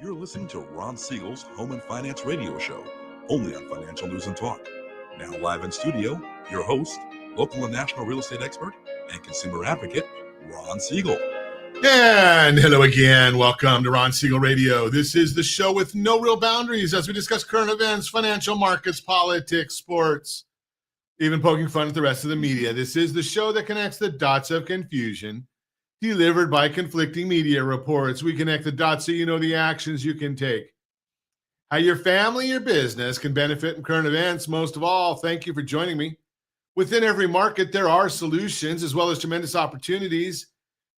You're listening to Ron Siegel's Home and Finance Radio Show, only on Financial News and Talk. Now live in studio, your host, local and national real estate expert and consumer advocate, Ron Siegel. And hello again. Welcome to Ron Siegel Radio. This is the show with no real boundaries as we discuss current events, financial markets, politics, sports, even poking fun at the rest of the media. This is the show that connects the dots of confusion delivered by conflicting media reports. We connect the dots so you know the actions you can take. How your family, your business can benefit from current events. Most of all, thank you for joining me. Within every market, there are solutions as well as tremendous opportunities.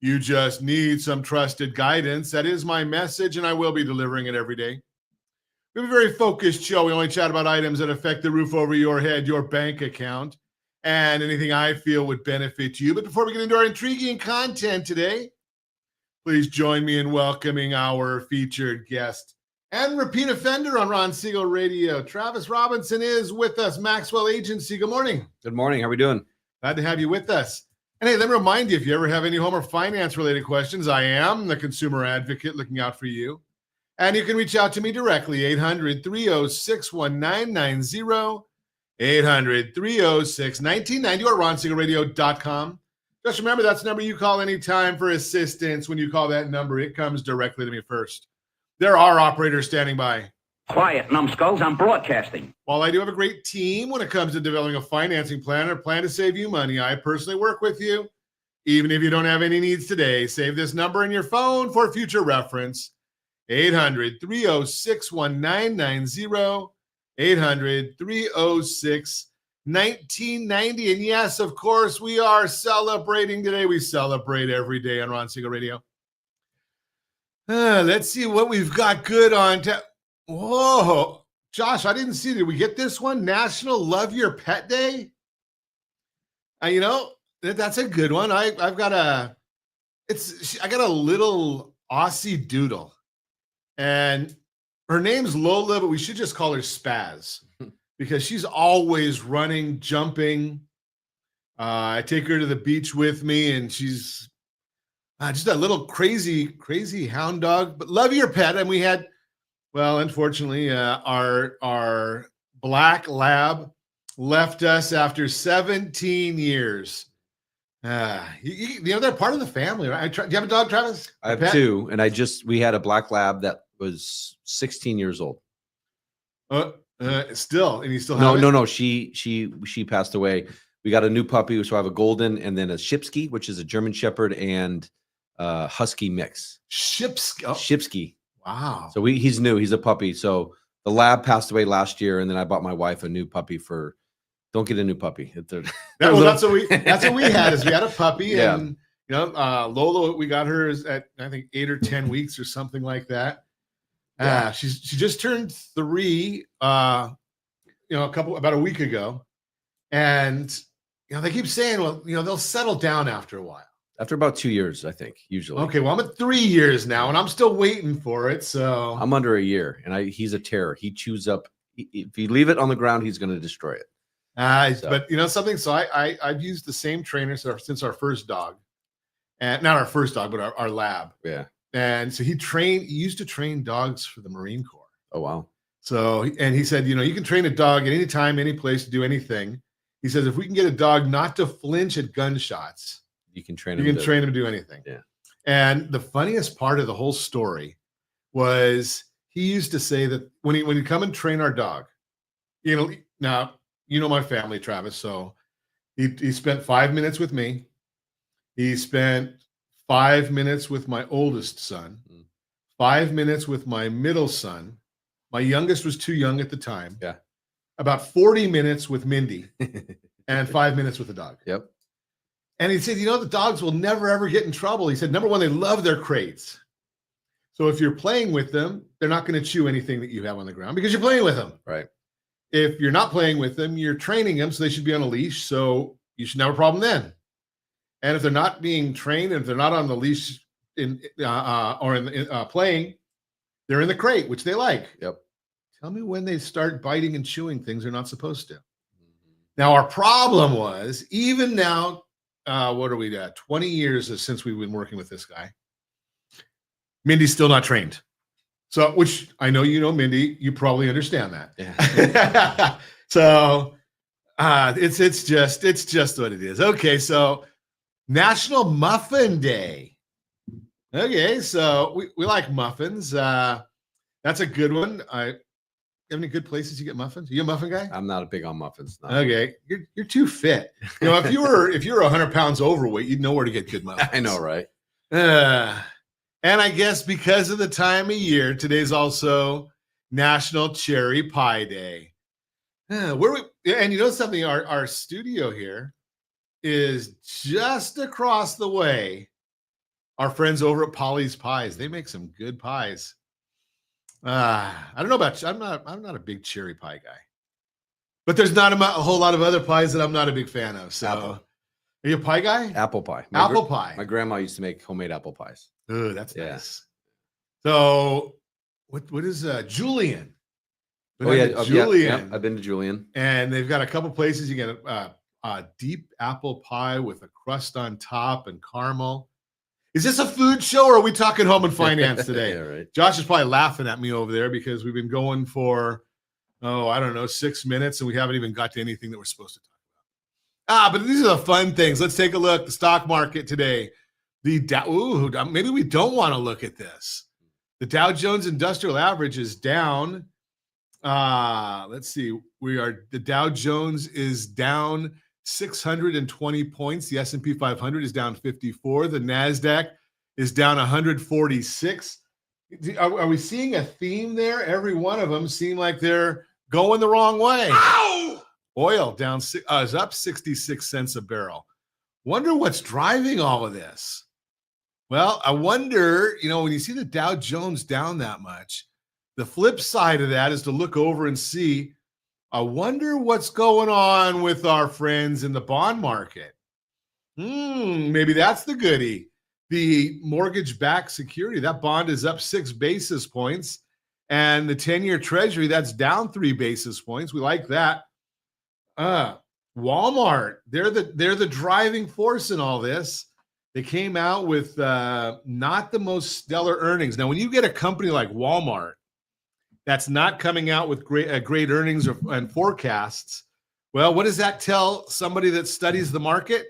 You just need some trusted guidance. That is my message, and I will be delivering it every day. We have a very focused show. We only chat about items that affect the roof over your head, your bank account, and anything I feel would benefit you. But before we get into our intriguing content today, please join me in welcoming our featured guest and repeat offender on Ron Siegel Radio. Travis Robinson is with us, Maxwell Agency. Good morning. Good morning. How are we doing? Glad to have you with us. And hey, let me remind you, if you ever have any home or finance related questions, I am the consumer advocate looking out for you. And you can reach out to me directly, 800-306-1990, 800-306-1990, or ronsiegelradio.com. Just remember, that's the number you call anytime for assistance. When you call that number, it comes directly to me first. There are operators standing by. Quiet, numbskulls, I'm broadcasting. While I do have a great team when it comes to developing a financing plan or plan to save you money, I personally work with you. Even if you don't have any needs today, save this number in your phone for future reference. 800-306-1990, 800-306-1990. And yes, of course, we are celebrating today. We celebrate every day on Ron Siegel Radio. Let's see what we've got good on tap. Whoa, Josh, I didn't see. Did we get this one? National Love Your Pet Day? That's a good one. I got a little Aussie doodle, and her name's Lola, but we should just call her Spaz because she's always running, jumping. I take her to the beach with me, and she's just a little crazy hound dog. But love your pet, and we had. Well, unfortunately, our black lab left us after 17 years. They're part of the family, right? Do you have a dog, Travis? I have two, and we had a black lab that was 16 years old. Still, and you still have it? No. She passed away. We got a new puppy, so I have a golden, and then a Shipsky, which is a German Shepherd and Husky mix. Shipsky. Wow. So he's new. He's a puppy. So the lab passed away last year, and then I bought my wife a new puppy for. Don't get a new puppy. That's what we had. Is we had a puppy, yeah. And Lola, we got her at I think 8 or 10 weeks or something like that. Yeah. She just turned 3. About a week ago, and they keep saying, well, they'll settle down after a while. After about 2 years, I think, usually. Okay, well, I'm at 3 years now, and I'm still waiting for it. So I'm under a year, and he's a terror. He chews up. If you leave it on the ground, he's going to destroy it. But something. So I've used the same trainer since our first dog, and not our first dog, but our lab. Yeah. And so he used to train dogs for the Marine Corps. Oh wow. So he said, you can train a dog at any time, any place to do anything. He says if we can get a dog not to flinch at gunshots. You can train him to do anything. Yeah. And the funniest part of the whole story was he used to say that when he come and train our dog, now, my family, Travis. So he spent 5 minutes with me. He spent 5 minutes with my oldest son, 5 minutes with my middle son. My youngest was too young at the time. Yeah. About 40 minutes with Mindy and 5 minutes with the dog. Yep. And he said, the dogs will never, ever get in trouble. He said, number one, they love their crates. So if you're playing with them, they're not going to chew anything that you have on the ground because you're playing with them. Right. If you're not playing with them, you're training them, so they should be on a leash. So you should have a problem then. And if they're not being trained, and if they're not on the leash playing, they're in the crate, which they like. Yep. Tell me when they start biting and chewing things they're not supposed to. Mm-hmm. Now, our problem was, even now, what are we at? 20 years since we've been working with this guy. Mindy's still not trained. So, which I know you know, Mindy, you probably understand that. Yeah. So it's just what it is. Okay, so National Muffin Day. Okay, so we like muffins. That's a good one. You have any good places you get muffins? Are you a muffin guy? I'm not big on muffins. No. Okay, you're too fit. You know, if you were 100 pounds overweight, you'd know where to get good muffins. I know, right? And I guess because of the time of year, today's also National Cherry Pie Day. And you know something? Our studio here is just across the way. Our friends over at Polly's Pies, they make some good pies. I don't know about you. I'm not a big cherry pie guy, but there's not a whole lot of other pies that I'm not a big fan of. So, Are you a pie guy? Apple pie. Apple pie. My grandma used to make homemade apple pies. Oh, that's nice. So, what is Julian? Julian. I've been to Julian, and they've got a couple places you get a deep apple pie with a crust on top and caramel. Is this a food show or are we talking home and finance today? Yeah, right. Josh is probably laughing at me over there because we've been going for, 6 minutes and we haven't even got to anything that we're supposed to talk about. But these are the fun things. Let's take a look. The stock market today. Maybe we don't want to look at this. The Dow Jones Industrial Average is down. Let's see. The Dow Jones is down 620 points. The S&P 500 is down 54. The NASDAQ is down 146. Are we seeing a theme there? Every one of them seem like they're going the wrong way. Ow! Oil is up 66 cents a barrel. Wonder what's driving all of this. Well, I wonder, when you see the Dow Jones down that much, the flip side of that is to look over and see, I wonder what's going on with our friends in the bond market. Maybe that's the goodie. The mortgage-backed security, that bond is up 6 basis points. And the 10-year treasury, that's down 3 basis points. We like that. Walmart, they're the driving force in all this. They came out with not the most stellar earnings. Now, when you get a company like Walmart that's not coming out with great earnings and forecasts, well, what does that tell somebody that studies the market?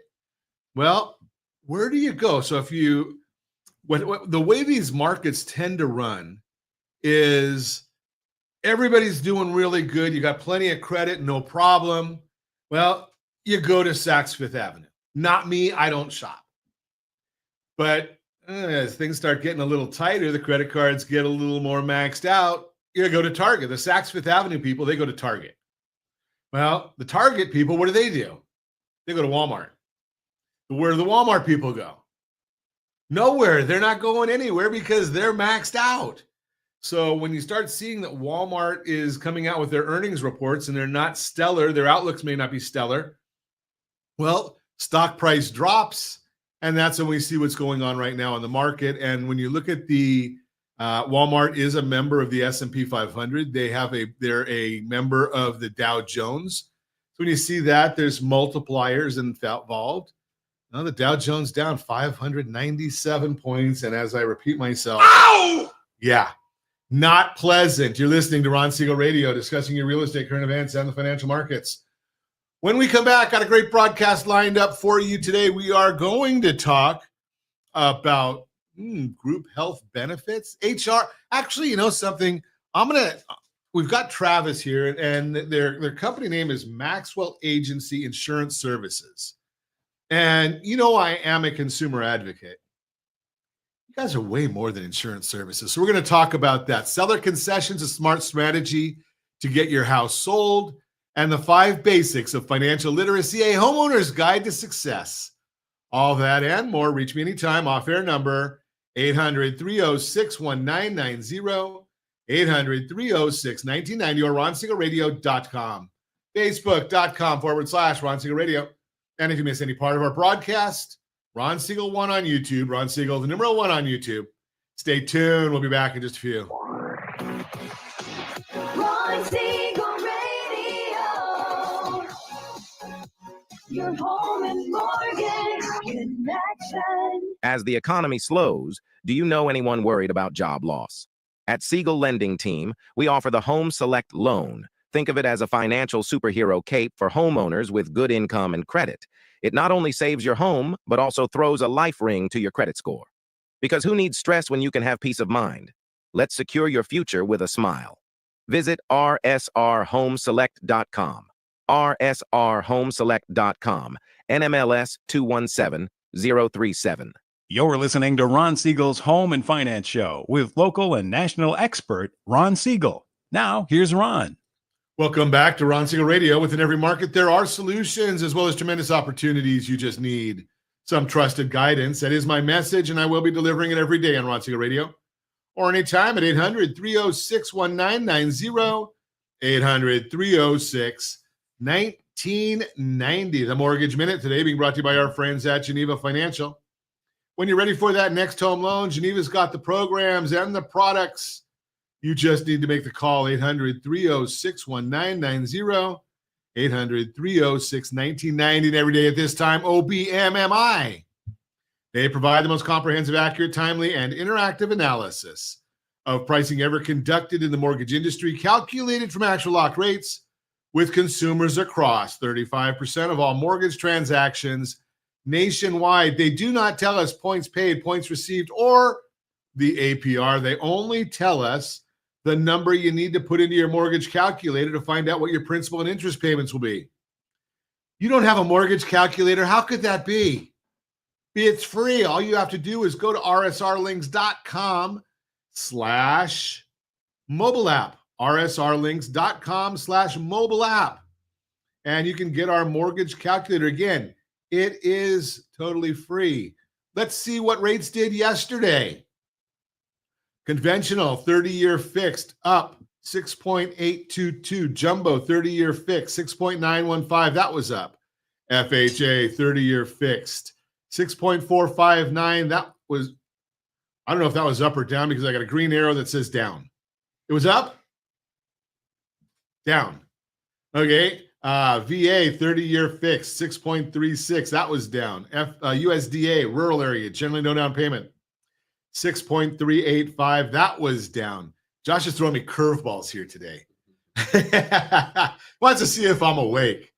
Well, where do you go? So the way these markets tend to run is everybody's doing really good. You got plenty of credit, no problem. Well, you go to Saks Fifth Avenue. Not me, I don't shop. But as things start getting a little tighter, the credit cards get a little more maxed out. You go to Target. The Saks Fifth Avenue people, they go to Target. Well, the Target people, what do? They go to Walmart. Where do the Walmart people go? Nowhere. They're not going anywhere because they're maxed out. So when you start seeing that Walmart is coming out with their earnings reports and they're not stellar, their outlooks may not be stellar, well, stock price drops. And that's when we see what's going on right now in the market. And when you look at the Walmart is a member of the S&P 500. They're a member of the Dow Jones. So when you see that, there's multipliers involved. Now the Dow Jones down 597 points. And as I repeat myself, ow! Yeah, not pleasant. You're listening to Ron Siegel Radio, discussing your real estate, current events, and the financial markets. When we come back, got a great broadcast lined up for you today. We are going to talk about group health benefits, HR. Actually, you know something? We've got Travis here, and their company name is Maxwell Agency Insurance Services. And I am a consumer advocate. You guys are way more than insurance services. So we're going to talk about that. Seller Concessions, a smart strategy to get your house sold, and the 5 basics of financial literacy, a homeowner's guide to success. All that and more. Reach me anytime. Off-air number 800-306-1990, 800-306-1990, or RonSiegelRadio.com, Facebook.com/Ron Siegel Radio. And if you miss any part of our broadcast, Ron Siegel 1 on YouTube, Ron Siegel, the number 1 on YouTube. Stay tuned. We'll be back in just a few. Ron Siegel Radio, your home and mortgage connection. As the economy slows, do you know anyone worried about job loss? At Siegel Lending Team, we offer the Home Select Loan. Think of it as a financial superhero cape for homeowners with good income and credit. It not only saves your home, but also throws a life ring to your credit score. Because who needs stress when you can have peace of mind? Let's secure your future with a smile. Visit rsrhomeselect.com. rsrhomeselect.com. NMLS 217037. You're listening to Ron Siegel's Home and Finance Show with local and national expert Ron Siegel. Now, here's Ron. Welcome back to Ron Siegel Radio. Within every market, there are solutions as well as tremendous opportunities. You just need some trusted guidance. That is my message, and I will be delivering it every day on Ron Siegel Radio or anytime at 800-306-1990, 800-306-1990. The Mortgage Minute today being brought to you by our friends at Geneva Financial. When you're ready for that next home loan, Geneva's got the programs and the products. You just need to make the call, 800-306-1990, 800-306-1990. And every day at this time, OBMMI. They provide the most comprehensive, accurate, timely, and interactive analysis of pricing ever conducted in the mortgage industry, calculated from actual lock rates with consumers across 35% of all mortgage transactions nationwide. They do not tell us points paid, points received, or the APR. They only tell us the number you need to put into your mortgage calculator to find out what your principal and interest payments will be. You don't have a mortgage calculator. How could that be? It's free. All you have to do is go to rsrlinks.com/mobile app, rsrlinks.com/mobile app. And you can get our mortgage calculator. Again, it is totally free. Let's see what rates did yesterday. Conventional 30-year fixed up 6.822. Jumbo 30-year fixed 6.915. That was up. FHA 30-year fixed 6.459. That was, I don't know if that was up or down because I got a green arrow that says down. It was up? Down. Okay. VA 30-year fixed 6.36. That was down. USDA rural area, generally no down payment, 6.385. That was down. Josh is throwing me curveballs here today. Wants to see if I'm awake.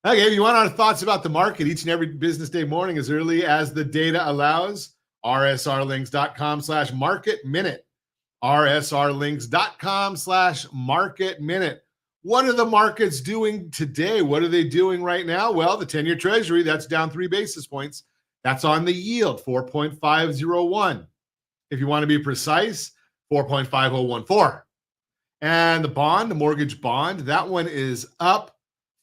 Okay, if you want our thoughts about the market each and every business day morning as early as the data allows, rsrlinks.com/market minute. rsrlinks.com/market minute. What are the markets doing today? What are they doing right now? Well, the 10-year Treasury, that's down 3 basis points. That's on the yield, 4.501. If you want to be precise, 4.5014. And the bond, the mortgage bond, that one is up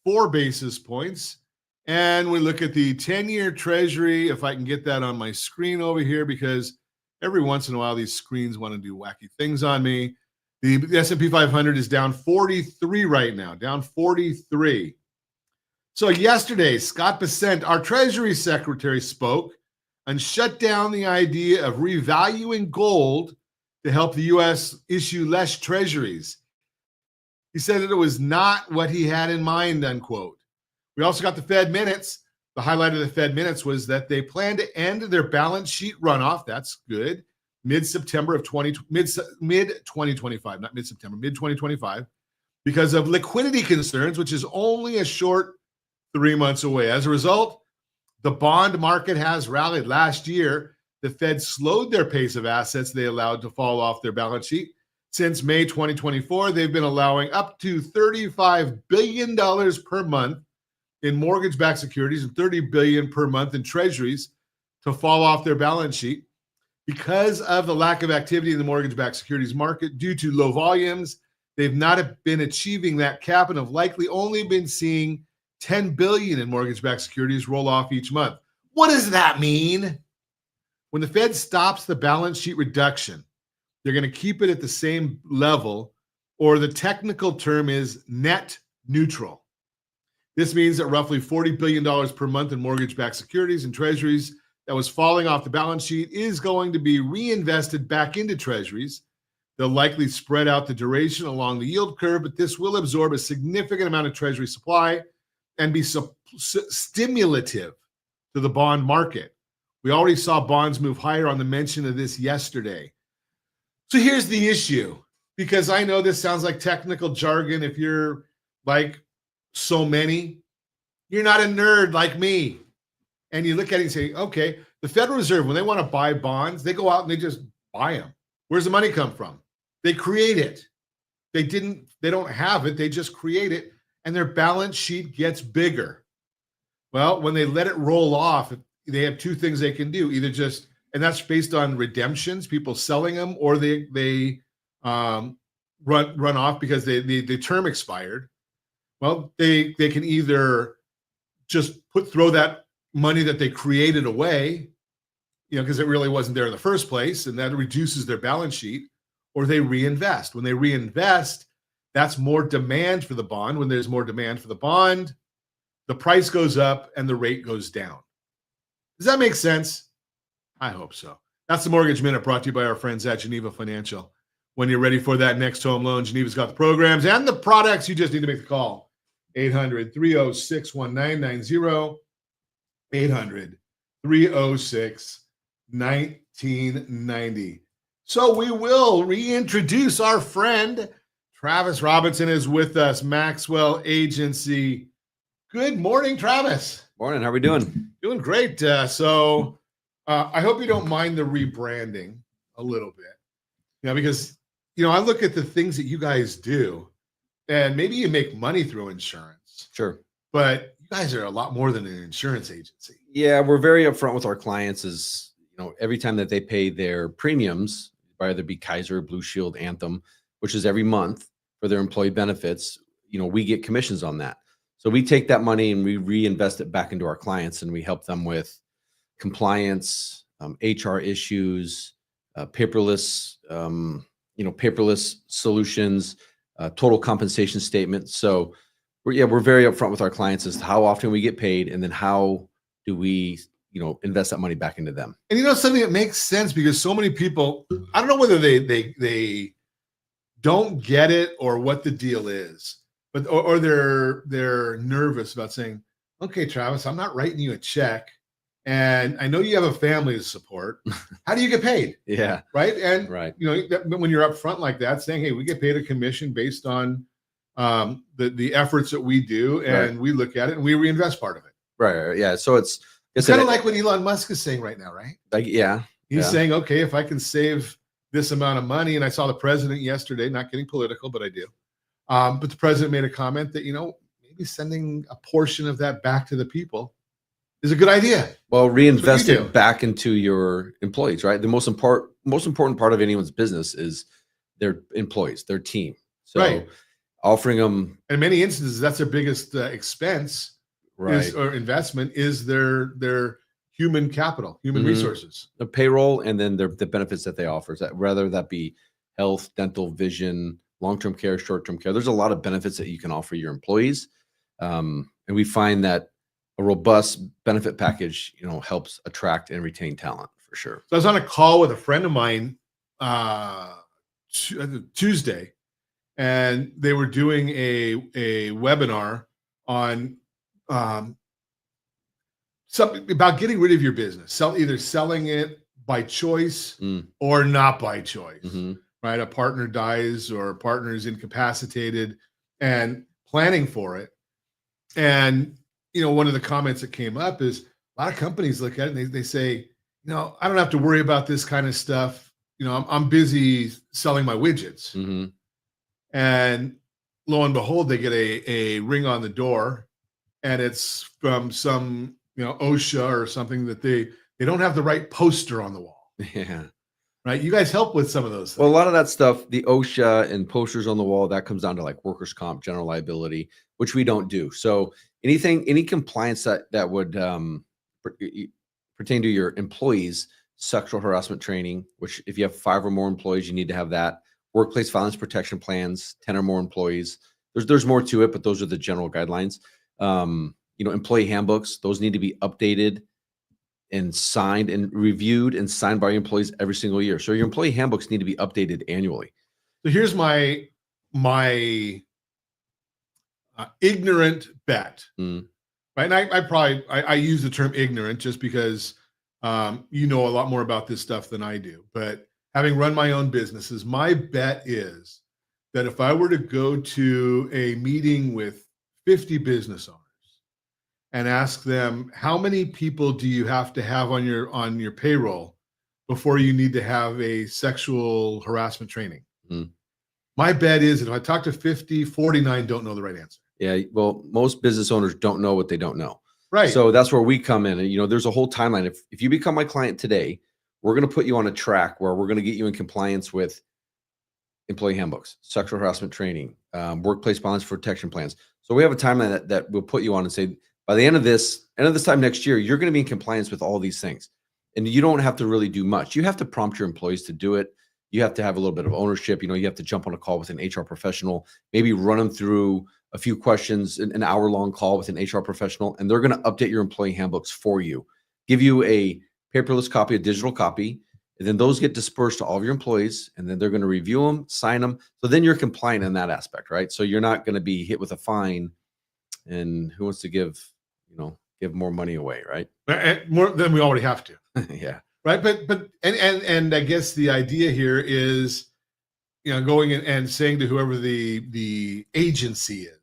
4 basis points. And we look at the 10-year Treasury, if I can get that on my screen over here, because every once in a while these screens want to do wacky things on me. The S&P 500 is down 43 right now, down 43. So yesterday, Scott Bessent, our Treasury Secretary, spoke and shut down the idea of revaluing gold to help the U.S. issue less treasuries. He said that it was not what he had in mind, unquote. We also got the Fed minutes. The highlight of the Fed minutes was that they plan to end their balance sheet runoff. That's good. Mid-September of mid-2025, not mid-September, mid-2025, because of liquidity concerns, which is only a short 3 months away. As a result, the bond market has rallied. Last year, the Fed slowed their pace of assets they allowed to fall off their balance sheet. Since May 2024, they've been allowing up to $35 billion per month in mortgage-backed securities and $30 billion per month in treasuries to fall off their balance sheet. Because of the lack of activity in the mortgage-backed securities market due to low volumes, they've not been achieving that cap and have likely only been seeing $10 billion in mortgage-backed securities roll off each month. What does that mean? When the Fed stops the balance sheet reduction, they're going to keep it at the same level, or the technical term is net neutral. This means that roughly $40 billion per month in mortgage-backed securities and treasuries that was falling off the balance sheet is going to be reinvested back into treasuries. They'll likely spread out the duration along the yield curve, but this will absorb a significant amount of treasury supply and be stimulative to the bond market. We already saw bonds move higher on the mention of this yesterday. So here's the issue, because I know this sounds like technical jargon. If you're like so many, you're not a nerd like me. And you look at it and say, okay, the Federal Reserve, when they want to buy bonds, they go out and they just buy them. Where's the money come from? They create it. They don't have it. They just create it. And their balance sheet gets bigger. Well, when they let it roll off, they have two things they can do. Either just, and that's based on redemptions, people selling them, or they run off because the term expired. Well, they can either just throw that money that they created away, because it really wasn't there in the first place, and that reduces their balance sheet, or they reinvest. When they reinvest, that's more demand for the bond. When there's more demand for the bond, the price goes up and the rate goes down. Does that make sense? I hope so. That's the Mortgage Minute, brought to you by our friends at Geneva Financial. When you're ready for that next home loan, Geneva's got the programs and the products. You just need to make the call. 800-306-1990. 800-306-1990. So we will reintroduce our friend. Travis Robinson is with us, Maxwell Agency. Good morning, Travis. Morning. How are we doing? Doing great. So I hope you don't mind the rebranding a little bit. Because, I look at the things that you guys do, and maybe you make money through insurance. Sure. But you guys are a lot more than an insurance agency. Yeah, we're very upfront with our clients. Is every time that they pay their premiums, whether it be Kaiser, Blue Shield, Anthem, which is every month for their employee benefits, we get commissions on that. So we take that money and we reinvest it back into our clients, and we help them with compliance, HR issues, paperless solutions, total compensation statement. So we're very upfront with our clients as to how often we get paid, and then how do we, invest that money back into them. And something that makes sense, because so many people, I don't know whether they don't get it or what the deal is, but or they're nervous about saying, okay, Travis, I'm not writing you a check, and I know you have a family to support. How do you get paid? Yeah. Right. And right. When you're upfront like that, saying, hey, we get paid a commission based on the efforts that we do, and right. we look at it and we reinvest part of it. Right. Yeah. So it's kind of like what Elon Musk is saying right now, right? He's saying, okay, if I can save this amount of money, and I saw the president yesterday, not getting political, but I do. But the president made a comment that, maybe sending a portion of that back to the people is a good idea. Well, reinvest it back into your employees, right? The most important part of anyone's business is their employees, their team. So right. Offering them, in many instances, that's their biggest expense, right, or investment, is their human capital, human resources, the payroll, and then the benefits that they offer. Whether that be health, dental, vision, long-term care, short-term care. There's a lot of benefits that you can offer your employees, and we find that a robust benefit package, helps attract and retain talent for sure. So I was on a call with a friend of mine Tuesday, and they were doing a webinar on something about getting rid of your business, either selling it by choice or not by choice. Mm-hmm. Right? A partner dies, or a partner is incapacitated, and planning for it. And one of the comments that came up is, a lot of companies look at it and they say, I don't have to worry about this kind of stuff. I'm busy selling my widgets. Mm-hmm. And lo and behold, they get a ring on the door, and it's from some, OSHA or something, that they don't have the right poster on the wall. Yeah. Right. You guys help with some of those things. Well, a lot of that stuff, the OSHA and posters on the wall, that comes down to like workers' comp, general liability, which we don't do. So any compliance that would pertain to your employees, sexual harassment training, which if you have 5 or more employees, you need to have that. Workplace violence protection plans, 10 or more employees. There's more to it, but those are the general guidelines. Employee handbooks, those need to be updated and signed and reviewed and signed by your employees every single year. So your employee handbooks need to be updated annually. So here's my ignorant bet. Right. And I use the term ignorant just because you know a lot more about this stuff than I do. But having run my own businesses, my bet is that if I were to go to a meeting with 50 business owners and ask them, how many people do you have to have on your payroll before you need to have a sexual harassment training? Mm. My bet is that if I talk to 50, 49 don't know the right answer. Yeah, well, most business owners don't know what they don't know. Right. So that's where we come in. And, there's a whole timeline. If you become my client today, we're going to put you on a track where we're going to get you in compliance with employee handbooks, sexual harassment training, workplace violence protection plans. So we have a timeline that we'll put you on and say, by the end of this time next year, you're going to be in compliance with all these things. And you don't have to really do much. You have to prompt your employees to do it. You have to have a little bit of ownership. You have to jump on a call with an HR professional, maybe run them through a few questions, an hour-long call with an HR professional, and they're going to update your employee handbooks for you, give you a paperless copy, a digital copy, and then those get dispersed to all of your employees, and then they're going to review them, sign them. So then you're compliant in that aspect, right? So you're not going to be hit with a fine, and who wants to give more money away, right? More than we already have to. Yeah. Right. But I guess the idea here is, going and saying to whoever the agency is,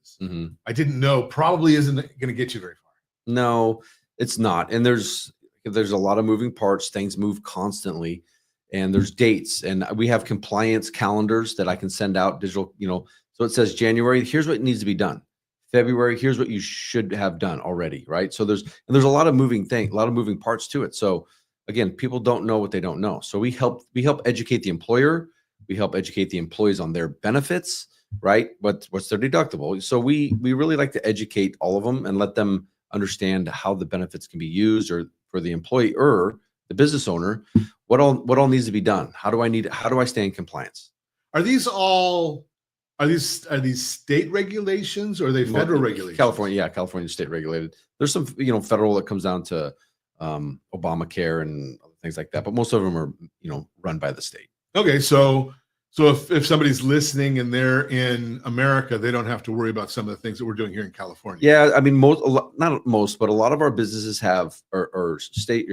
I didn't know, probably isn't going to get you very far. No, it's not. And there's a lot of moving parts. Things move constantly, and there's dates, and we have compliance calendars that I can send out digital, so it says January, here's what needs to be done. February, here's what you should have done already. Right. So there's a lot of moving parts to it. So again, people don't know what they don't know. So we help educate the employer. We help educate the employees on their benefits, right? What's their deductible? So we really like to educate all of them and let them understand how the benefits can be used, or for the employer, the business owner, what all needs to be done. How do I stay in compliance? Are these state regulations, or are they federal regulations? California state regulated. There's some, federal that comes down to Obamacare and other things like that, but most of them are, run by the state. Okay. So if somebody's listening and they're in America, they don't have to worry about some of the things that we're doing here in California. Yeah. I mean, not most, but a lot of our businesses have, or state,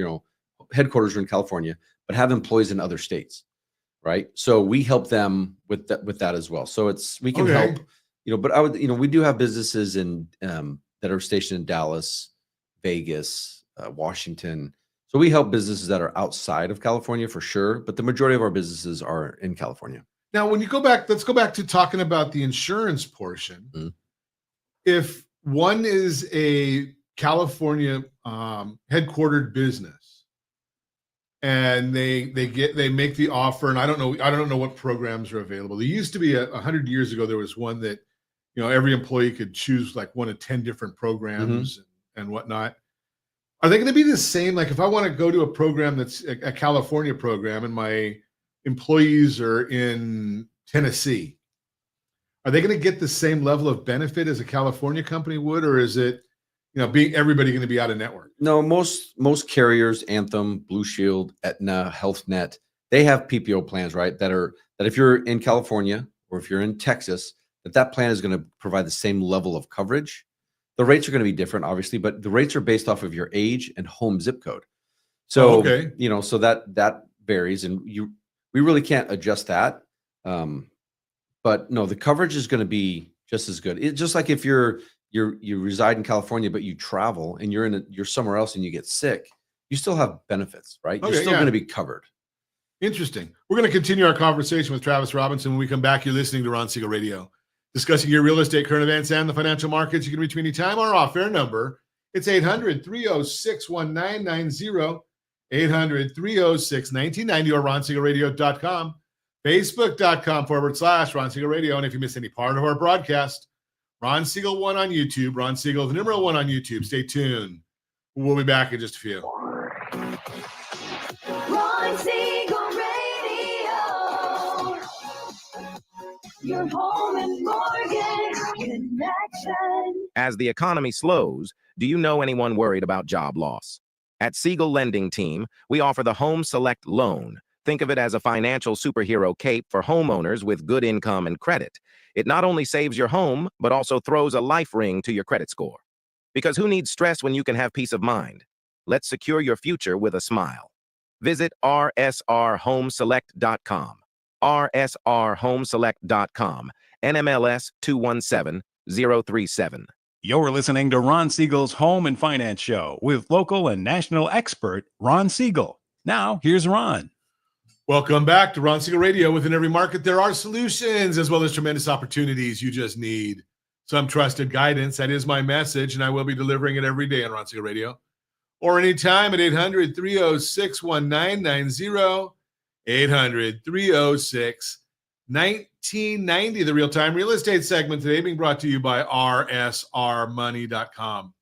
headquarters are in California, but have employees in other states. Right. So we help them with that as well. So we can help, but we do have businesses that are stationed in Dallas, Vegas, Washington. So we help businesses that are outside of California for sure, but the majority of our businesses are in California. Now, when you go back, let's go back to talking about the insurance portion. Mm-hmm. If one is a California headquartered business and they make the offer, and I don't know what programs are available. There used to be 100 years ago, there was one that, every employee could choose like one of 10 different programs and whatnot. Are they going to be the same? Like if I want to go to a program that's a California program and my employees are in Tennessee, are they going to get the same level of benefit as a California company would, or is it, everybody going to be out of network? No, most carriers, Anthem, Blue Shield, Aetna, Health Net, they have PPO plans, right? That if you're in California or if you're in Texas, that plan is going to provide the same level of coverage. The rates are going to be different, obviously, but the rates are based off of your age and home zip code. So, so that varies, and we really can't adjust that. But no, the coverage is going to be just as good. It's just like if you reside in California, but you travel and you're somewhere else and you get sick, you still have benefits, right? You're still going to be covered. Interesting. We're going to continue our conversation with Travis Robinson. When we come back, you're listening to Ron Siegel Radio, discussing your real estate, current events, and the financial markets. You can reach me anytime. Our off-air number, it's 800-306-1990, 800-306-1990, or ronsiegelradio.com, facebook.com/Ron Siegel Radio. And if you miss any part of our broadcast, Ron Siegel 1 on YouTube, Ron Siegel, the number 1 on YouTube. Stay tuned. We'll be back in just a few. Ron Siegel Radio. Your home and mortgage connection. As the economy slows, do you know anyone worried about job loss? At Siegel Lending Team, we offer the Home Select Loan. Think of it as a financial superhero cape for homeowners with good income and credit. It not only saves your home, but also throws a life ring to your credit score. Because who needs stress when you can have peace of mind? Let's secure your future with a smile. Visit rsrhomeselect.com. rsrhomeselect.com. NMLS 217037. You're listening to Ron Siegel's Home and Finance Show with local and national expert Ron Siegel. Now, here's Ron. Welcome back to Ron Siegel Radio. Within every market, there are solutions as well as tremendous opportunities. You just need some trusted guidance. That is my message, and I will be delivering it every day on Ron Siegel Radio or anytime at 800-306-1990, 800-306-1990. The real-time real estate segment today being brought to you by rsrmoney.com.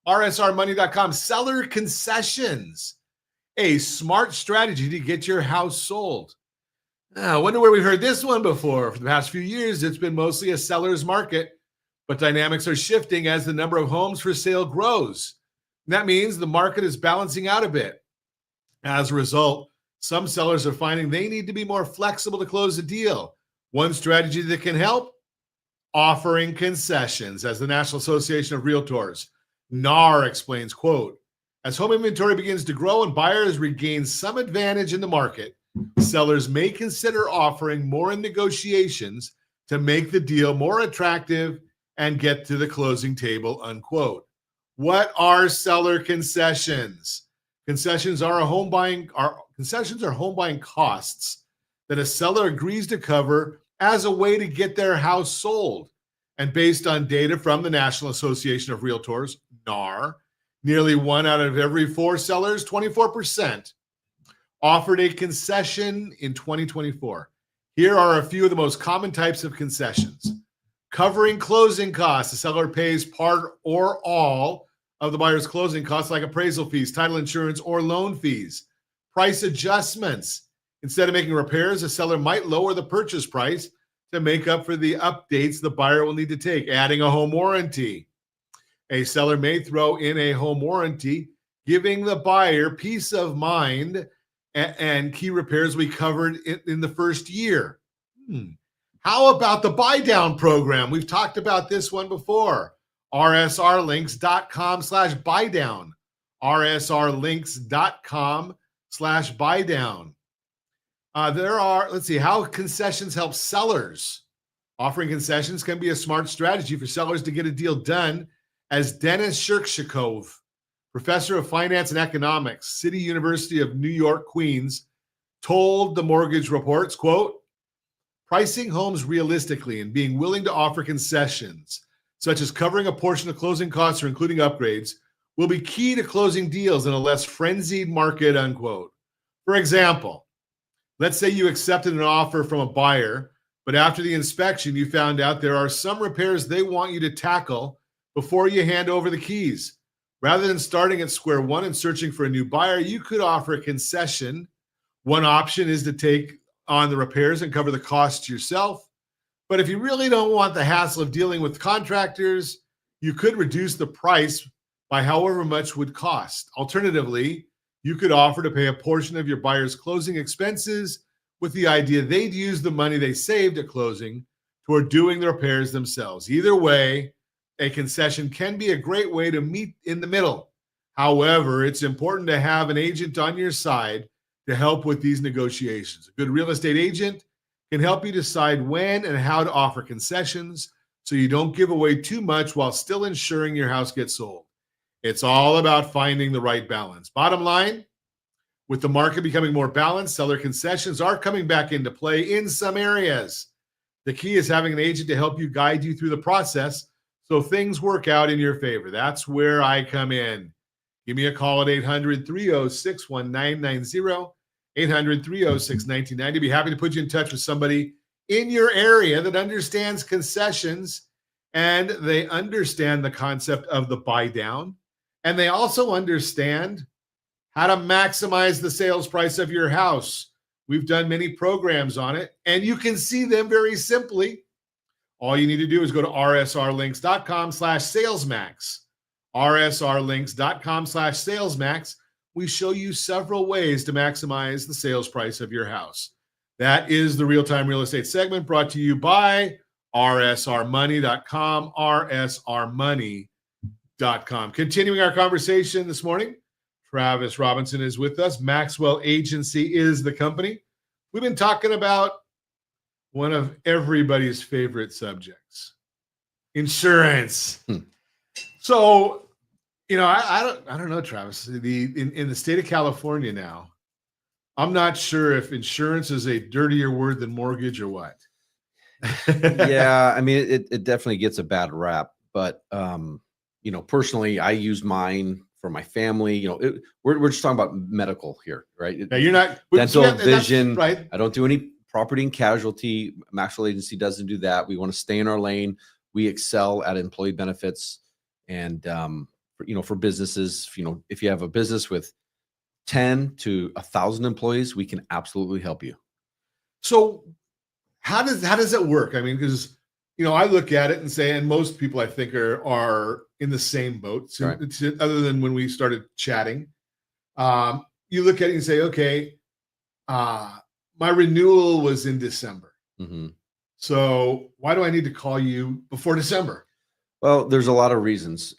rsrmoney.com, seller concessions, a smart strategy to get your house sold. I wonder where we've heard this one before. For the past few years, it's been mostly a seller's market, but dynamics are shifting as the number of homes for sale grows. And that means the market is balancing out a bit. As a result, some sellers are finding they need to be more flexible to close a deal. One strategy that can help, offering concessions. As the National Association of Realtors, NAR, explains, quote, as home inventory begins to grow and buyers regain some advantage in the market, sellers may consider offering more in negotiations to make the deal more attractive and get to the closing table, unquote. What are seller concessions? Concessions are home buying costs that a seller agrees to cover as a way to get their house sold. And based on data from the National Association of Realtors, NAR, nearly 1 out of every 4 sellers, 24%, offered a concession in 2024. Here are a few of the most common types of concessions. Covering closing costs. The seller pays part or all of the buyer's closing costs, like appraisal fees, title insurance, or loan fees. Price adjustments. Instead of making repairs, the seller might lower the purchase price to make up for the updates the buyer will need to take. Adding a home warranty. A seller may throw in a home warranty, giving the buyer peace of mind, and key repairs we covered in the first year. How about the buy down program? We've talked about this one before. rsrlinks.com/buy down. rsrlinks.com/buy down. Let's see, how concessions help sellers. Offering concessions can be a smart strategy for sellers to get a deal done, as Dennis Shirkshakov, professor of finance and economics, City University of New York, Queens, told the Mortgage Reports, quote, pricing homes realistically and being willing to offer concessions, such as covering a portion of closing costs or including upgrades, will be key to closing deals in a less frenzied market, unquote. For example, let's say you accepted an offer from a buyer, but after the inspection, you found out there are some repairs they want you to tackle before you hand over the keys. Rather than starting at square one and searching for a new buyer, you could offer a concession. One option is to take on the repairs and cover the costs yourself. But if you really don't want the hassle of dealing with contractors, you could reduce the price by however much would cost. Alternatively, you could offer to pay a portion of your buyer's closing expenses with the idea they'd use the money they saved at closing toward doing the repairs themselves. Either way, a concession can be a great way to meet in the middle. However, it's important to have an agent on your side to help with these negotiations. A good real estate agent can help you decide when and how to offer concessions so you don't give away too much while still ensuring your house gets sold. It's all about finding the right balance. Bottom line, with the market becoming more balanced, seller concessions are coming back into play in some areas. The key is having an agent to help you guide you through the process so things work out in your favor. That's where I come in. Give me a call at 800-306-1990, 800-306-1990. Be happy to put you in touch with somebody in your area that understands concessions, and they understand the concept of the buy down, and they also understand how to maximize the sales price of your house. We've done many programs on it, and you can see them very simply. All you need to do is go to rsrlinks.com/salesmax. rsrlinks.com/salesmax. We show you several ways to maximize the sales price of your house. That is the real-time real estate segment brought to you by rsrmoney.com, rsrmoney.com. Continuing our conversation this morning, Travis Robinson is with us. Maxwell Agency is the company. We've been talking about one of everybody's favorite subjects, insurance. So, I don't know, Travis. In the state of California now, I'm not sure if insurance is a dirtier word than mortgage or what. Yeah, I mean, it definitely gets a bad rap, but personally, I use mine for my family. We're just talking about medical here, right? Yeah, you're not Dental, that's vision. right? I don't do any property and casualty. Maxwell Agency doesn't do that. We want to stay in our lane. We excel at employee benefits, and for businesses, if you have a business with 10 to 1,000 employees, we can absolutely help you. So how does it work? I mean, because I look at it and say, and most people I think are in the same boat. So Right. other than when we started chatting, you look at it and say, okay, my renewal was in December. Mm-hmm. So why do I need to call you before December? Well, there's a lot of reasons.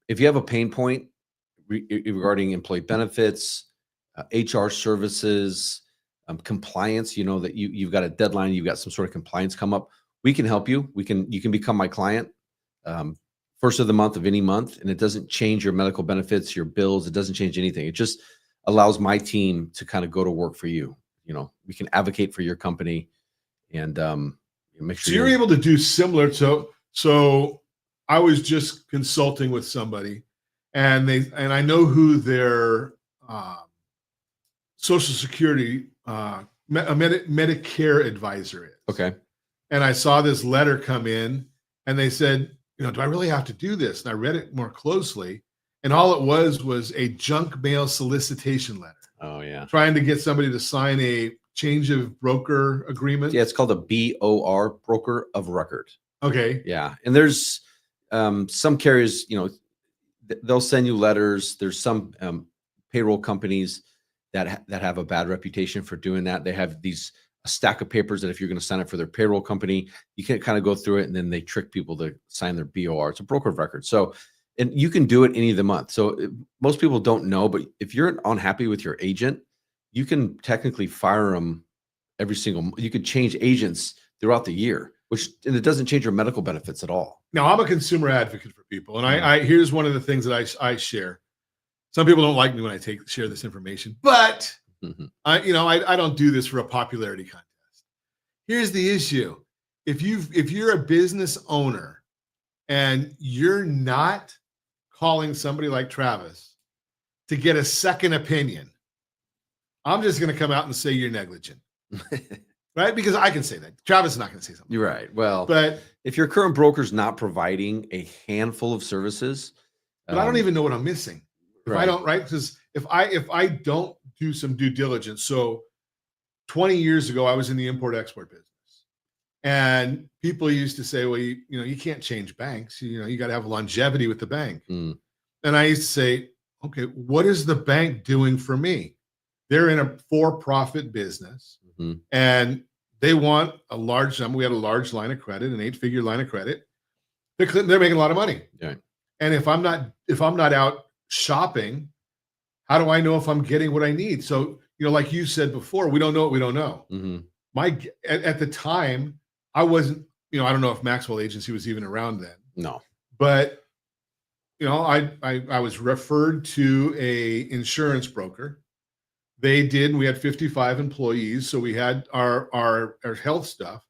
If you have a pain point regarding employee benefits, HR services, compliance, that you've got a deadline, you've got some sort of compliance come up, we can help you. You can become my client first of the month of any month, and it doesn't change your medical benefits, your bills. It doesn't change anything. It just allows my team to kind of go to work for you. We can advocate for your company and make sure. So you're able to do similar to. So I was just consulting with somebody, and I know who their Social Security Medicare advisor is. Okay. And I saw this letter come in, and they said, do I really have to do this? And I read it more closely, and all it was a junk mail solicitation letter. Oh yeah. Trying to get somebody to sign a change of broker agreement. Yeah, it's called a BOR, broker of record. Okay. Yeah, and there's some carriers, they'll send you letters. There's some payroll companies that have a bad reputation for doing that. They have a stack of papers that if you're going to sign up for their payroll company, you can kind of go through it, and then they trick people to sign their BOR. It's a broker of record. So, and you can do it any of the month. So most people don't know, but if you're unhappy with your agent, you can technically fire them you could change agents throughout the year, and it doesn't change your medical benefits at all. Now, I'm a consumer advocate for people, and I here's one of the things that I share. Some people don't like me when I share this information, but I don't do this for a popularity contest. Here's the issue: if you're a business owner and you're not calling somebody like Travis to get a second opinion, I'm just going to come out and say you're negligent. Right? Because I can say that. Travis is not going to say something. You're right. Well, but if your current broker's not providing a handful of services, but I don't even know what I'm missing. If right. I don't, right? Because if I don't do some due diligence, so 20 years ago, I was in the import-export business, and people used to say, well, you can't change banks. You got to have longevity with the bank. Mm. And I used to say, okay, what is the bank doing for me? They're in a for-profit business, and they want a large sum. We had a large line of credit, an 8-figure line of credit. They're making a lot of money. Yeah. And if I'm not out shopping, how do I know if I'm getting what I need? So, like you said before, we don't know what we don't know. Mm-hmm. At the time, I wasn't, I don't know if Maxwell Agency was even around then. No. But, I was referred to a insurance broker. They did. We had 55 employees, so we had our health stuff.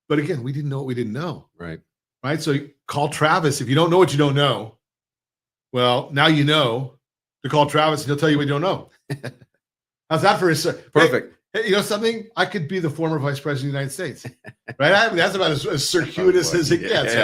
But again, we didn't know what we didn't know. Right. Right. So call Travis if you don't know what you don't know. Well, now you know to call Travis, and he'll tell you what you don't know. How's that for a perfect? Hey, something? I could be the former vice president of the United States, right? That's about as circuitous as it gets,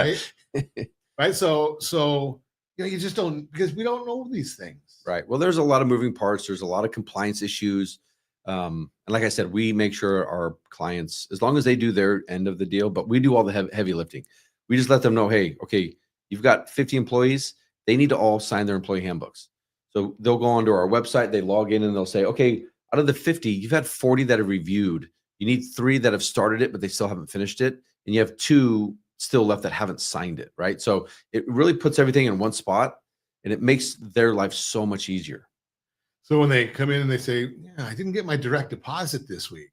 right? Right. So you just don't, because we don't know these things. Right. Well, there's a lot of moving parts. There's a lot of compliance issues. And like I said, we make sure our clients, as long as they do their end of the deal, but we do all the heavy lifting. We just let them know, hey, okay, you've got 50 employees. They need to all sign their employee handbooks. So they'll go onto our website, they log in, and they'll say, okay, out of the 50, you've had 40 that have reviewed. You need 3 that have started it, but they still haven't finished it. And you have 2 still left that haven't signed it, right? So it really puts everything in one spot, and it makes their life so much easier. So when they come in and they say, yeah, I didn't get my direct deposit this week.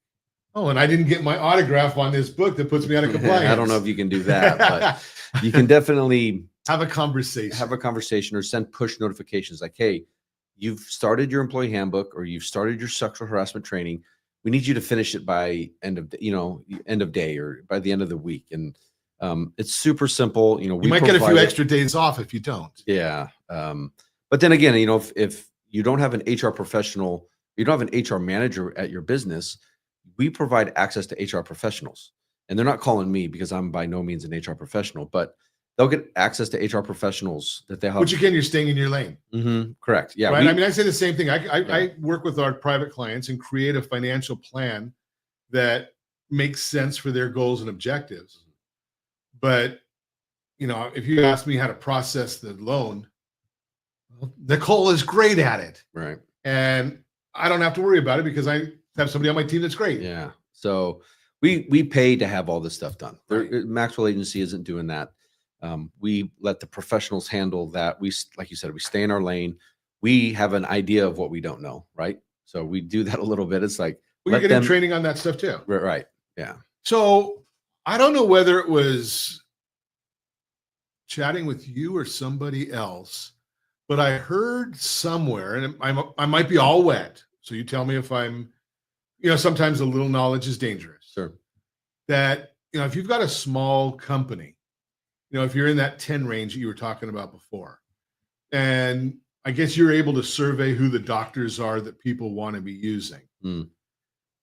Oh, and I didn't get my autograph on this book that puts me out of compliance. I don't know if you can do that, but you can definitely have a conversation or send push notifications like, hey, you've started your employee handbook or you've started your sexual harassment training. We need you to finish it by end of day or by the end of the week. And it's super simple. You might get a few extra days off if you don't. Yeah. But then again, if you don't have an HR professional, you don't have an HR manager at your business, we provide access to HR professionals. And they're not calling me because I'm by no means an HR professional, but they'll get access to HR professionals that they have. Which again, you're staying in your lane. Mm-hmm, correct. Yeah. Right. I say the same thing. I work with our private clients and create a financial plan that makes sense for their goals and objectives. But, if you ask me how to process the loan, Nicole is great at it. Right. And I don't have to worry about it because I have somebody on my team that's great. Yeah. So we pay to have all this stuff done. Right. Maxwell Agency isn't doing that. We let the professionals handle that. We, like you said, we stay in our lane. We have an idea of what we don't know. Right. So we do that a little bit. It's like, you're getting training on that stuff too. Right. Yeah. So I don't know whether it was chatting with you or somebody else, but I heard somewhere, and I might be all wet. So you tell me if I'm, sometimes a little knowledge is dangerous. Sure. That, if you've got a small company, if you're in that 10 range that you were talking about before, and I guess you're able to survey who the doctors are that people want to be using.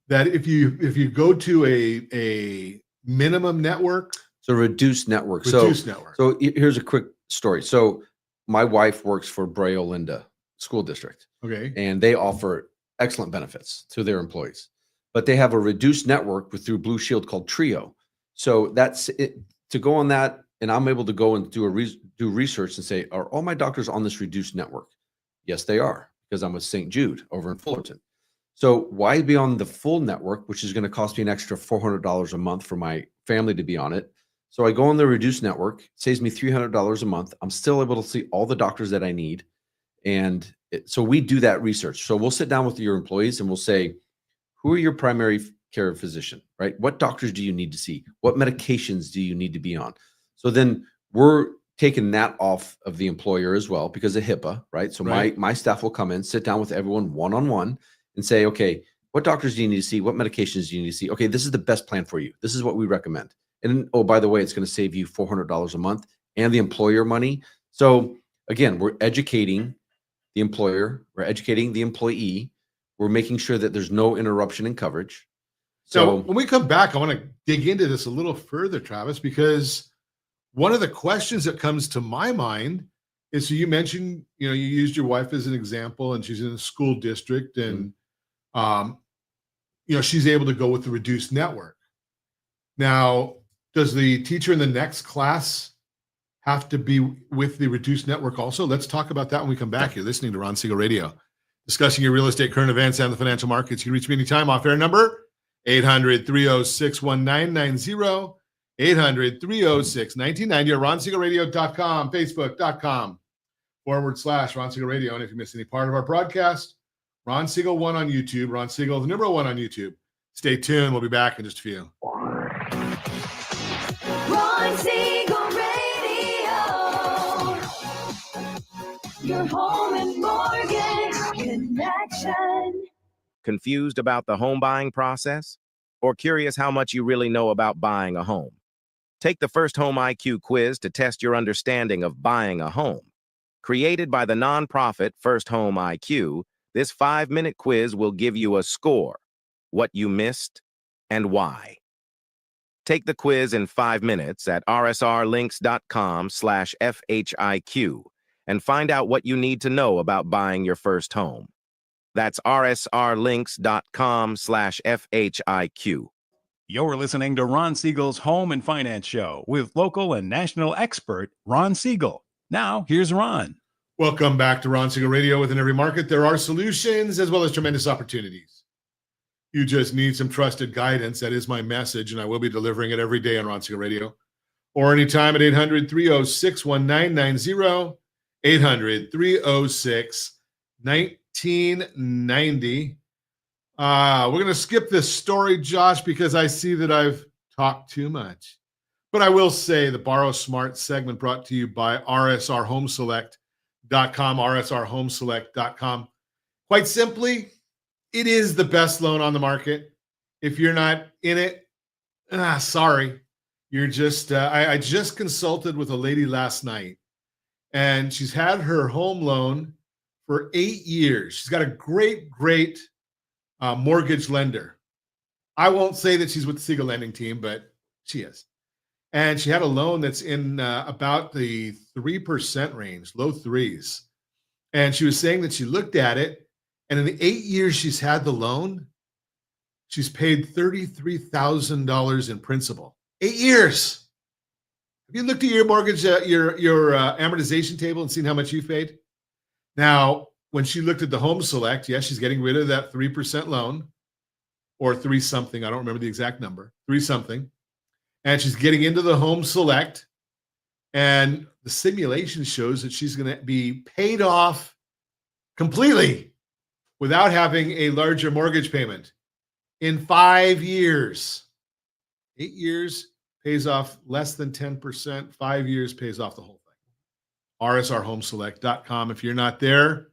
That if you go to a minimum network. So reduced network. So here's a quick story. So my wife works for Brea Olinda School District. Okay. And they offer excellent benefits to their employees, but they have a reduced network through Blue Shield called Trio. So that's it. To go on that, and I'm able to go and do research and say, are all my doctors on this reduced network? Yes, they are, because I'm with St. Jude over in Fullerton. So why be on the full network, which is going to cost me an extra $400 a month for my family to be on it? So I go on the reduced network, it saves me $300 a month. I'm still able to see all the doctors that I need. And so we do that research. So we'll sit down with your employees and we'll say, who are your primary care physician, right? What doctors do you need to see? What medications do you need to be on? So then we're taking that off of the employer as well because of HIPAA, right? So my staff will come in, sit down with everyone one-on-one and say, okay, what doctors do you need to see? What medications do you need to see? Okay, this is the best plan for you. This is what we recommend. And oh, by the way, it's going to save you $400 a month and the employer money. So again, we're educating the employer, we're educating the employee, we're making sure that there's no interruption in coverage. So when we come back, I want to dig into this a little further, Travis, because one of the questions that comes to my mind is, so you mentioned, you used your wife as an example and she's in a school district and, she's able to go with the reduced network. Now, does the teacher in the next class have to be with the reduced network also? Let's talk about that when we come back. You're listening to Ron Siegel Radio, discussing your real estate, current events, and the financial markets. You can reach me anytime. Off-air number, 800-306-1990, 800-306-1990, or RonSiegelRadio.com, Facebook.com/Ron Siegel Radio. And if you miss any part of our broadcast, Ron Siegel 1 on YouTube, Ron Siegel, the number 1 on YouTube. Stay tuned. We'll be back in just a few. Ron Siegel Radio, your home and mortgage connection. Confused about the home buying process? Or curious how much you really know about buying a home? Take the First Home IQ quiz to test your understanding of buying a home. Created by the nonprofit First Home IQ, this 5-minute quiz will give you a score, what you missed, and why. Take the quiz in 5 minutes at rsrlinks.com/FHIQ and find out what you need to know about buying your first home. That's rsrlinks.com/FHIQ. You're listening to Ron Siegel's Home and Finance Show with local and national expert Ron Siegel. Now, here's Ron. Welcome back to Ron Siegel Radio. Within every market, there are solutions as well as tremendous opportunities. You just need some trusted guidance. That is my message, and I will be delivering it every day on Ron Siegel Radio. Or anytime at 800-306-1990, 800-306-1990. 1990. We're going to skip this story, Josh, because I see that I've talked too much. But I will say the Borrow Smart segment brought to you by rsrhomeselect.com, rsrhomeselect.com. Quite simply, it is the best loan on the market. If you're not in it, sorry. You're just, I just consulted with a lady last night, and she's had her home loan for 8 years. She's got a great mortgage lender. I won't say that she's with the Siegel lending team, but she is. And she had a loan that's in about the 3% range, low threes. And she was saying that she looked at it, and in the 8 years she's had the loan, she's paid $33,000 in principal. 8 years. Have you looked at your mortgage, your amortization table and seen how much you've paid? Now, when she looked at the Home Select, yes, she's getting rid of that 3% loan, or 3 something. I don't remember the exact number, 3 something. And she's getting into the Home Select. And the simulation shows that she's going to be paid off completely without having a larger mortgage payment in 5 years. 8 years pays off less than 10%. 5 years pays off the whole thing. rsrhomeselect.com. If you're not there,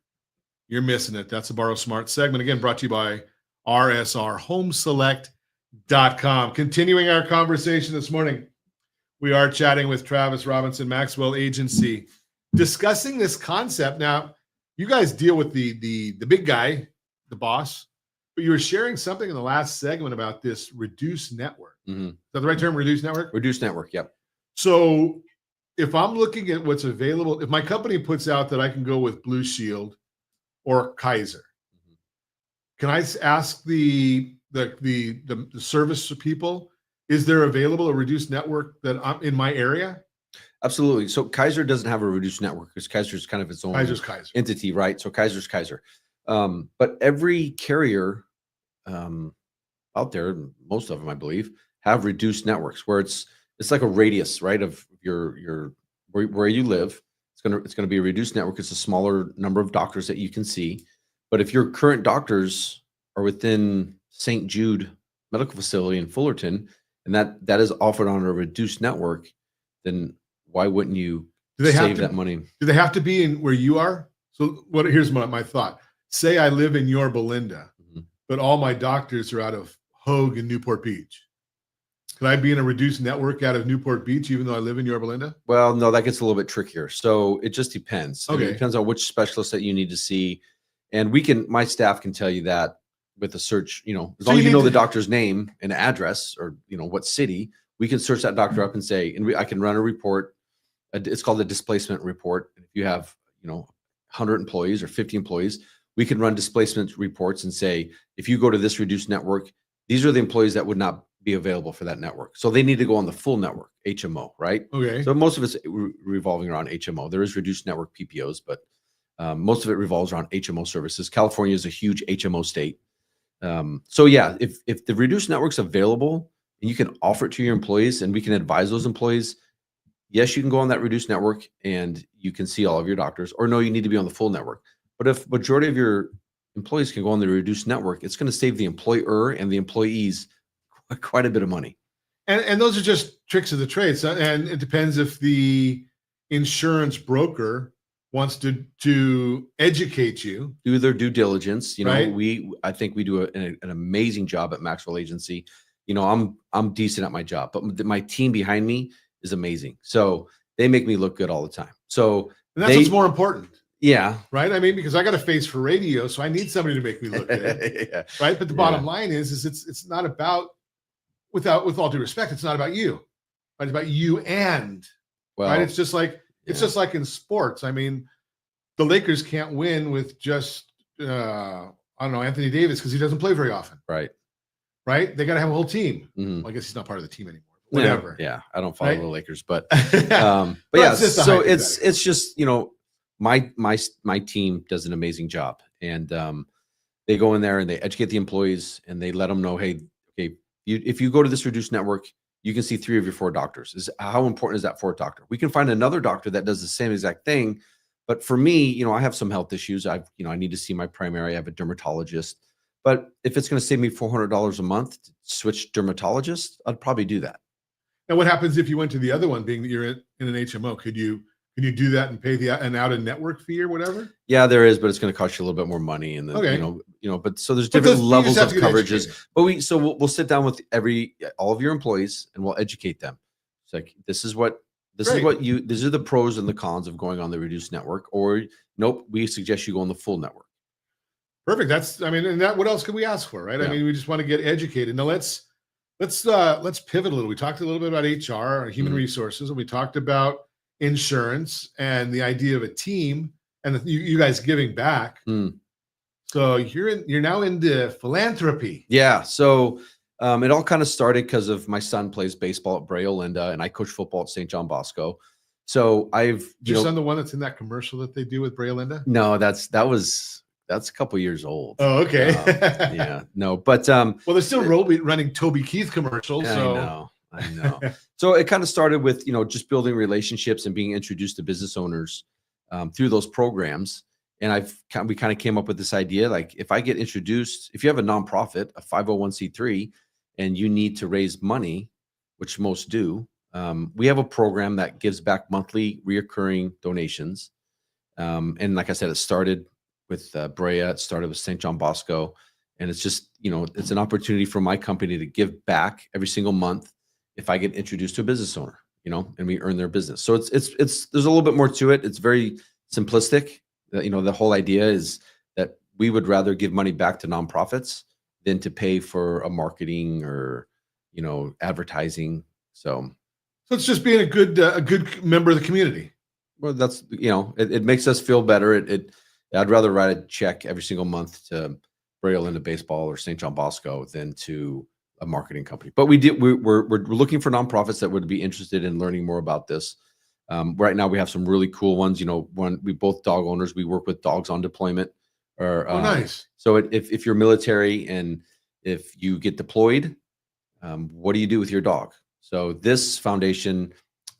you're missing it. That's the Borrow Smart segment. Again, brought to you by rsrhomeselect.com. Continuing our conversation this morning, we are chatting with Travis Robinson, Maxwell Agency, discussing this concept. Now, you guys deal with the big guy, the boss, but you were sharing something in the last segment about this reduced network. Mm-hmm. Is that the right term, reduced network? Reduced network, yep. So if I'm looking at what's available, if my company puts out that I can go with Blue Shield or Kaiser, can I ask the service people, is there available a reduced network that I'm in my area? Absolutely. So Kaiser doesn't have a reduced network because Kaiser's kind of its own Kaiser entity, right? So Kaiser's Kaiser. But every carrier out there, most of them, I believe, have reduced networks where it's like a radius, right, of your where you live. It's gonna be a reduced network. It's a smaller number of doctors that you can see. But if your current doctors are within St. Jude Medical Facility in Fullerton, and that is offered on a reduced network, then why wouldn't you save that money? Do they have to be in where you are? So here's my thought. Say I live in Yorba Linda, but all my doctors are out of Hogue and Newport Beach. Could I be in a reduced network out of Newport Beach, even though I live in Yorba Linda? Well, no, that gets a little bit trickier. So it just depends. Okay. It depends on which specialist that you need to see. And my staff can tell you that with a search, as long as you know the doctor's name and address, or, what city, we can search that doctor up and say, I can run a report. It's called a displacement report. If you have, 100 employees or 50 employees, we can run displacement reports and say, if you go to this reduced network, these are the employees that would not be available for that network. So they need to go on the full network, HMO, right? Okay. So most of it's revolving around HMO. There is reduced network PPOs, but most of it revolves around HMO services. California is a huge HMO state. So yeah, if the reduced network's available and you can offer it to your employees and we can advise those employees, yes, you can go on that reduced network and you can see all of your doctors, or no, you need to be on the full network. But if majority of your employees can go on the reduced network, it's going to save the employer and the employees quite a bit of money. And those are just tricks of the trade. So, and it depends if the insurance broker wants to educate you, do their due diligence. Right. I think we do an amazing job at Maxwell Agency. I'm decent at my job, but my team behind me is amazing. So they make me look good all the time. So what's more important. Yeah. Right. I mean, because I got a face for radio, so I need somebody to make me look good. Yeah. Right. But the bottom line is it's not about, with all due respect, it's not about you, but it's about you right. It's just like in sports. I mean, the Lakers can't win with just Anthony Davis because he doesn't play very often. Right. Right. They got to have a whole team. Mm-hmm. Well, I guess he's not part of the team anymore. Whatever. Yeah. I don't follow the Lakers, but yeah. So it's just, my team does an amazing job, and they go in there and they educate the employees and they let them know, hey, okay, if you go to this reduced network, you can see 3 of your 4 doctors. How important is that for a doctor? We can find another doctor that does the same exact thing, But for me, I have some health issues. I need to see my primary. I have a dermatologist. But if it's going to save me $400 a month to switch dermatologist, I'd probably do that. Now, what happens if you went to the other one, being that you're in an HMO? Could you do that and pay an out-of-network fee or whatever? Yeah, there is, but it's going to cost you a little bit more money. And then, Okay. But so there's different levels of coverages. Educated. But we'll sit down with all of your employees and we'll educate them. It's like, these are the pros and the cons of going on the reduced network, or nope, we suggest you go on the full network. Perfect. What else could we ask for, right? Yeah. I mean, we just want to get educated. Now let's pivot a little. We talked a little bit about HR, human resources, and we talked about insurance and the idea of a team and you guys giving back. So you're now into philanthropy. Yeah. So it all kind of started because of my son plays baseball at Brea Olinda and I coach football at St. John Bosco. So Is your son the one that's in that commercial that they do with Brea Olinda? No, that's a couple years old. Oh, okay. Yeah, no, but well, they're still running Toby Keith commercials. So I know. So it kind of started with just building relationships and being introduced to business owners through those programs. And we kind of came up with this idea, like if I get introduced, if you have a nonprofit, a 501c3, and you need to raise money, which most do, we have a program that gives back monthly reoccurring donations. And like I said, it started with Brea, it started with St. John Bosco, and it's just, it's an opportunity for my company to give back every single month if I get introduced to a business owner, and we earn their business. So it's there's a little bit more to it. It's very simplistic. The whole idea is that we would rather give money back to nonprofits than to pay for a marketing or, advertising. So it's just being a good member of the community. Well, that's, it makes us feel better. I'd rather write a check every single month to Brea Olinda Baseball or St. John Bosco than to a marketing company. But we're looking for nonprofits that would be interested in learning more about this. Right now we have some really cool ones. We both dog owners, we work with dogs on deployment. Nice. So if you're military and if you get deployed, what do you do with your dog? So this foundation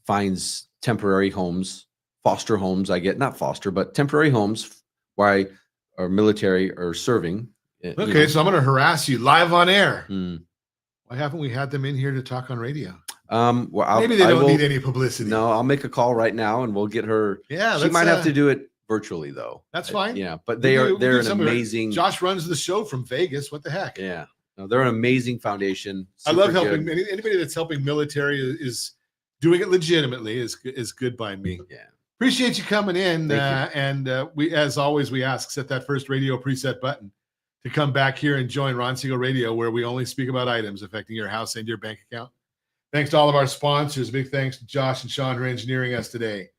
finds temporary homes, foster homes. Not foster, but temporary homes why our military are serving. Okay, so I'm going to harass you live on air. Why haven't we had them in here to talk on radio? Maybe they don't need any publicity. No, I'll make a call right now and we'll get her. Yeah, she might have to do it virtually though. That's fine. Yeah, but they're an amazing. Josh runs the show from Vegas. What the heck? Yeah, no, they're an amazing foundation. I love helping. Anybody that's helping military is doing it legitimately is good by me. Yeah. Appreciate you coming in. We, as always, we ask, set that first radio preset button to come back here and join Ron Siegel Radio, where we only speak about items affecting your house and your bank account. Thanks to all of our sponsors. Big thanks to Josh and Sean for engineering us today.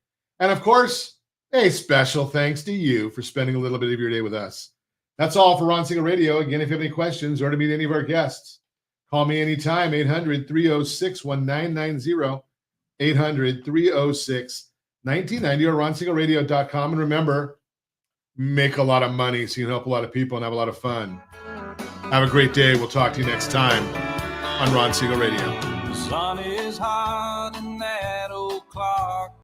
And of course, a special thanks to you for spending a little bit of your day with us. That's all for Ron Siegel Radio. Again, if you have any questions or to meet any of our guests, call me anytime, 800-306-1990, 800-306-1990, or ronsiegelradio.com. And remember, make a lot of money so you can help a lot of people and have a lot of fun. Have a great day. We'll talk to you next time on Ron Siegel Radio. The sun is hot in that old clock.